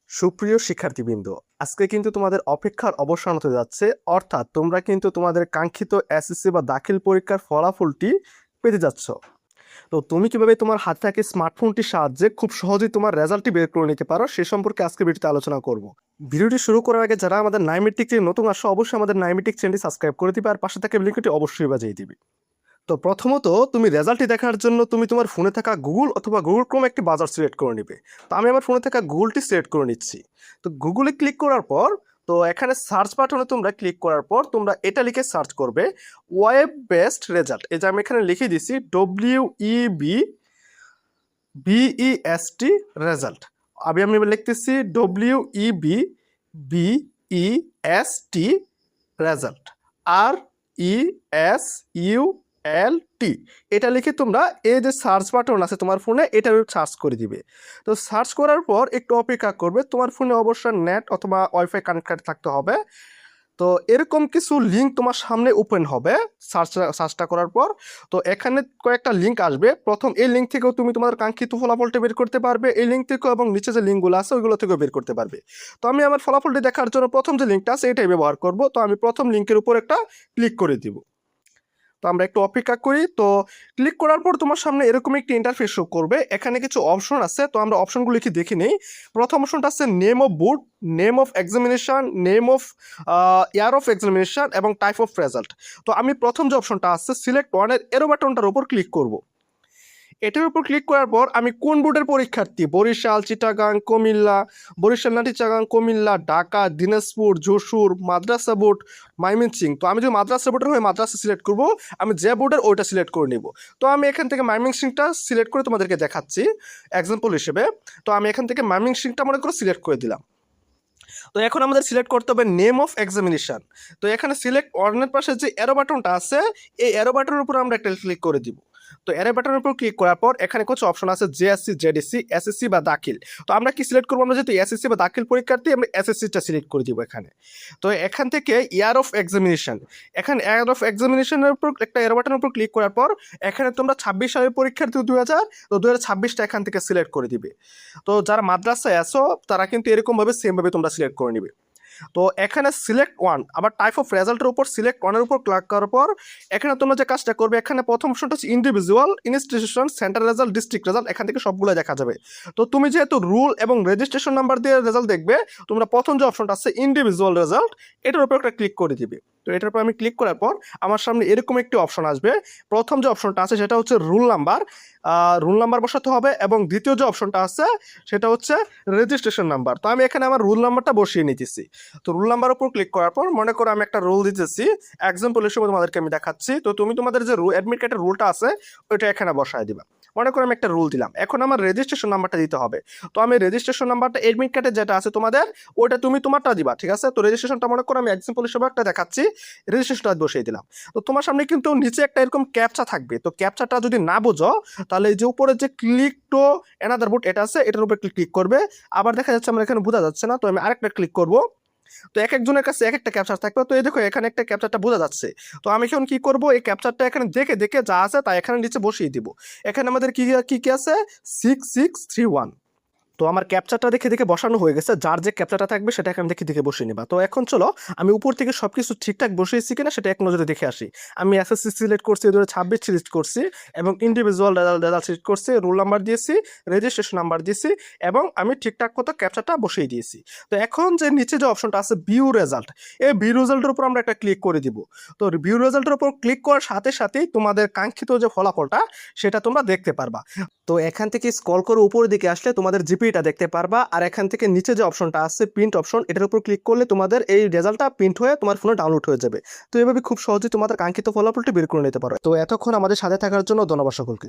সুপ্রিয় শিক্ষার্থীবৃন্দ, আজকে কিন্তু তোমাদের অপেক্ষার অবসান হতে যাচ্ছে। অর্থাৎ তোমরা কিন্তু তোমাদের কাঙ্ক্ষিত এসএসসি বা দাখিল পরীক্ষার ফলাফলটি পেতে যাচ্ছ। তো তুমি কিভাবে তোমার হাত থেকে স্মার্টফোনটির সাহায্যে খুব সহজেই তোমার রেজাল্টটি বের করে নিতে পারো সে সম্পর্কে আজকে ভিডিওতে আলোচনা করব। ভিডিওটি শুরু করার আগে যারা আমাদের নাইমেটিক চ্যানেল নতুন আসো, অবশ্যই আমাদের নাইমেটিক চ্যানেলটি সাবস্ক্রাইব করে দিবে আর পাশে থাকা লিঙ্কটি অবশ্যই বাজিয়ে দিবে। তো প্রথমত তুমি রেজাল্টটি দেখার জন্য তুমি তোমার ফোনে থাকা গুগল অথবা গুগল ক্রোম একটি ব্রাউজার সিলেক্ট করে নিবে। তো আমি আমার ফোনে থাকা গুগলটি সিলেক্ট করে নিচ্ছি। তো গুগলে ক্লিক করার পর তো এখানে সার্চ বাটনে তোমরা ক্লিক করার পর তোমরা এটা লিখে সার্চ করবে ওয়েব বেসড রেজাল্ট। এই যে আমি এখানে লিখে দিছি WEBBEST রেজাল্ট। আমি লিখতেছি WEBBEST রেজাল্ট RESULT। এটা লিখে তোমরা এই যে সার্চ বাটন আছে তোমার ফোনে এটা সার্চ করে দিবে। তো সার্চ করার পর একটু অপেক্ষা করবে, তোমার ফোনে অবশ্যই নেট অথবা ওয়াইফাই কানেক্টেড থাকতে হবে। তো এরকম কিছু লিঙ্ক তোমার সামনে ওপেন হবে সার্চটা করার পর। তো এখানে কয়েকটা লিঙ্ক আসবে, প্রথম এই লিঙ্ক থেকেও তুমি তোমার কাঙ্ক্ষিত ফলাফলটা বের করতে পারবে, এই লিঙ্ক থেকেও এবং নিচে যে লিঙ্কগুলো আছে ওইগুলো থেকেও বের করতে পারবে। তো আমি আমার ফলাফলটি দেখার জন্য প্রথম যে লিঙ্কটা আছে এটাই ব্যবহার করব। তো আমি প্রথম লিঙ্কের উপর একটা ক্লিক করে দিব। তো আমরা একটু অপেক্ষা করি। তো ক্লিক করার পর তোমার সামনে এরকম একটি ইন্টারফেস শো করবে, এখানে কিছু অপশন আছে। তো আমরা অপশনগুলো কি দেখে নেই। প্রথম অপশনটা আছে name of board, name of examination, name of year of examination এবং টাইপ অফ রেজাল্ট। তো আমি প্রথম যে অপশনটা আছে সিলেক্ট ওয়ানের এরো বাটনটার উপর ক্লিক করব। এটার উপর ক্লিক করার পর আমি কোন বোর্ডের পরীক্ষার্থী, বরিশাল, চিটাগাং, কুমিল্লা, বরিশাল না চিটাগাং, কুমিল্লা, ঢাকা, দিনাজপুর, যশোর, মাদ্রাসা বোর্ড, ময়মনসিংহ। তো আমি যদি মাদ্রাসা বোর্ডের হয়ে মাদ্রাসা সিলেক্ট করব, আমি যে বোর্ডের ওইটা সিলেক্ট করে নিব। তো আমি এখান থেকে ময়মনসিংহটা সিলেক্ট করে তোমাদেরকে দেখাচ্ছি এক্সাম্পল হিসেবে। তো আমি এখান থেকে ময়মনসিংহটা মনে করে সিলেক্ট করে দিলাম। তো এখন আমাদের সিলেক্ট করতে হবে নেম অফ এক্সামিনেশন। তো এখানে সিলেক্ট ওয়ানের পাশে যে অ্যারো বাটনটা আছে এই অ্যারো বাটনের উপর আমরা একটা ক্লিক করে দিব। তো অ্যারো বাটনের উপর ক্লিক করার পর এখানে কিছু অপশন আছে জেএসসি, জেডিসি, এসএসসি বা দাখিল। তো আমরা কি সিলেক্ট করবো, আমরা যেহেতু এসএসসি বা দাখিল পরীক্ষার্থী আমরা এসএসসিটা সিলেক্ট করে দিব এখানে। তো এখান থেকে ইয়ার অফ এক্সামিনেশন, এখানে ইয়ার অফ এক্সামিনেশনের উপর একটা অ্যারো বাটনের উপর ক্লিক করার পর এখানে তোমরা 26 সালের পরীক্ষার্থী 2000, তো 2026টা এখান থেকে সিলেক্ট করে দিবে। তো যারা মাদ্রাসায় আসো তারা কিন্তু এরকমভাবে সেমভাবে তোমরা সিলেক্ট করে নিবে। তো এখানে সিলেক্ট ওয়ান আবার টাইপ অফ রেজাল্টের উপর সিলেক্ট ওয়ানের উপর ক্লিক করার পর এখানে তোমরা যে কাজটা করবে, এখানে প্রথম অপশনটা হচ্ছে individual, institution, centre result, district result, এখান থেকে সবগুলো দেখা যাবে। তো তুমি যেহেতু রুল এবং রেজিস্ট্রেশন নাম্বার দিয়ে রেজাল্ট দেখবে, তোমরা প্রথম যে অপশনটা আছে ইন্ডিভিজুয়াল রেজাল্ট এটার উপর একটা ক্লিক করে দিবে। তো এটার উপর আমি ক্লিক করার পর আমার সামনে এরকম একটি অপশন আসবে। প্রথম যে অপশনটা আছে সেটা হচ্ছে রুল নাম্বার বসাতে হবে এবং দ্বিতীয় যে অপশনটা আছে সেটা হচ্ছে রেজিস্ট্রেশন নাম্বার। তো আমি এখানে আমার রুল নাম্বারটা বসিয়ে নিতেছি। তো রুল নাম্বার উপর ক্লিক করার পর মনে করো আমি একটা রুল দিতেছি, এক্সাম্পল হিসেবে তোমাদেরকে আমি দেখাচ্ছি। তো তুমি তোমাদের যে অ্যাডমিট কার্ডের রুলটা আছে ওইটা এখানে বসায় দিবা। মনে করো আমি একটা রুল দিলাম, এখন আমার রেজিস্ট্রেশন নাম্বারটা দিতে হবে। তো আমি রেজিস্ট্রেশন নাম্বারটা অ্যাডমিট কার্ডে যেটা আছে তোমাদের ওইটা তুমি তোমারটা দিবা, ঠিক আছে। তো রেজিস্ট্রেশনটা মনে করো আমি এক্সাম্পল হিসেবে একটা দেখাচ্ছি, রেজিস্ট্রেশনটা বসিয়ে দিলাম। তো তোমার সামনে কিন্তু নিচে একটা এরকম ক্যাপচা থাকবে। তো ক্যাপচাটা যদি না বোঝো তাহলে এই যে উপরে যে ক্লিক টু অ্যানাদার বোর্ড এটা আছে এটার উপর ক্লিক করবে। আবার দেখা যাচ্ছে আমার এখানে বোঝা যাচ্ছে না, তো আমি আরেকটা ক্লিক করব। তো এক একজনের কাছে এক একটা ক্যাপচার থাকবে। তো এই দেখো এখানে একটা ক্যাপচারটা বোঝা যাচ্ছে। তো আমি এখন কি করব, এই ক্যাপচারটা এখানে দেখে দেখে যা আছে তা এখানে নিচে বসিয়ে দিব। এখানে আমাদের কি কি কি আছে 6631। তো আমার ক্যাপচারটা দেখে দেখে বসানো হয়ে গেছে, যার যে ক্যাপচারটা থাকবে সেটা এখানে দেখে দেখে বসিয়ে নেবা। তো এখন চলো আমি উপর থেকে সবকিছু ঠিকঠাক বসিয়েছি কিনা সেটা এক নজরে দেখে আসি। আমি এসএসসি সিলেক্ট করছি, 2026 সিলেক্ট করছি এবং ইন্ডিভিজুয়াল রেজাল্ট সিলেক্ট করছি, রোল নাম্বার দিয়েছি, রেজিস্ট্রেশন নাম্বার দিয়েছি এবং আমি ঠিকঠাক মতো ক্যাপচারটা বসিয়ে দিয়েছি। তো এখন যে নিচে যে অপশনটা আছে ভিউ রেজাল্ট, এই ভিউ রেজাল্টের উপর আমরা একটা ক্লিক করে দিব। তো ভিউ রেজাল্টের উপর ক্লিক করার সাথে সাথেই তোমাদের কাঙ্ক্ষিত যে ফলাফলটা সেটা তোমরা দেখতে পারবা। তো এখান থেকে স্ক্রল করে উপরের দিকে আসলে তোমাদের জিপিটা দেখতে পারবা। আর এখান থেকে নিচে যে অপশনটা আছে প্রিন্ট অপশন, এটার উপর ক্লিক করলে তোমাদের এই রেজাল্টটা প্রিন্ট হয়ে তোমার ফোনে ডাউনলোড হয়ে যাবে। তো এভাবে খুব সহজেই তোমাদের কাঙ্ক্ষিত ফলাফলটি বের করে নিতে পারো। তো এতক্ষণ আমাদের সাথে থাকার জন্য ধন্যবাদ সকলকে।